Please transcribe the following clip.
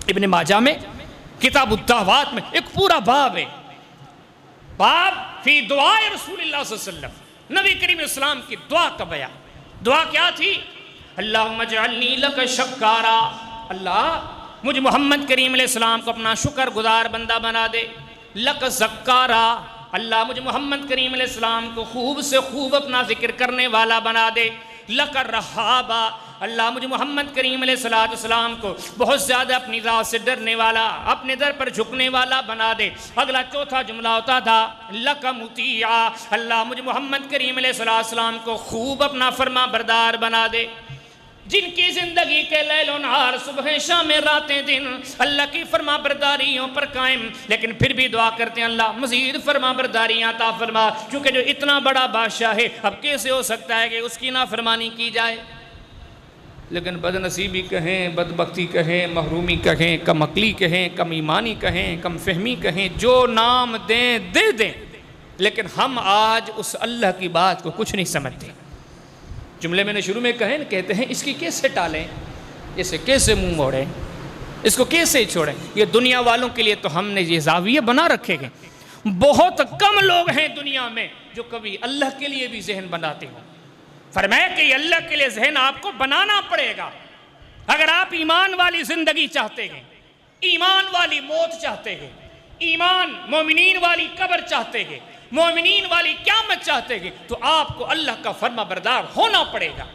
ابن ماجہ میں کتاب الدعوات میں ایک پورا باب ہے، باب فی دعائے رسول اللہ صلی اللہ علیہ وسلم، نبی کریم اسلام کی دعا کا بیان۔ دعا کیا تھی؟ اللہم اجعلنی لک شکارا، اللہ مجھے محمد کریم علیہ السلام کو اپنا شکر گزار بندہ بنا دے، لک ذکارا، اللہ مجھے محمد کریم علیہ السلام کو خوب سے خوب اپنا ذکر کرنے والا بنا دے، لک رہابا، اللہ مجھے محمد کریم علیہ السلام کو بہت زیادہ اپنی ذات سے ڈرنے والا، اپنے در پر جھکنے والا بنا دے۔ اگلا چوتھا جملہ ہوتا تھا لک مطیعا، اللہ مجھے محمد کریم علیہ السلام کو خوب اپنا فرما بردار بنا دے۔ جن کی زندگی کے لیل و نہار، صبح شام راتیں دن اللہ کی فرما برداریوں پر قائم، لیکن پھر بھی دعا کرتے ہیں اللہ مزید فرما برداریاں عطا فرما، کیونکہ جو اتنا بڑا بادشاہ ہے اب کیسے ہو سکتا ہے کہ اس کی نافرمانی کی جائے۔ لیکن بد نصیبی کہیں، بدبختی کہیں، محرومی کہیں، کم عقلی کہیں، کم ایمانی کہیں، کم فہمی کہیں، جو نام دیں دے دیں، لیکن ہم آج اس اللہ کی بات کو کچھ نہیں سمجھتے۔ جملے میں نے شروع میں کہتے ہیں اس کی کیسے ٹالیں، اسے کیسے منہ موڑیں، اس کو کیسے چھوڑیں۔ یہ دنیا والوں کے لیے تو ہم نے یہ زاویے بنا رکھے گئے، بہت کم لوگ ہیں دنیا میں جو کبھی اللہ کے لیے بھی ذہن بناتے ہوں۔ فرمایا کہ یہ اللہ کے لیے ذہن آپ کو بنانا پڑے گا۔ اگر آپ ایمان والی زندگی چاہتے ہیں، ایمان والی موت چاہتے ہیں، ایمان مومنین والی قبر چاہتے ہیں، مومنین والی قیامت چاہتے ہیں، تو آپ کو اللہ کا فرما بردار ہونا پڑے گا۔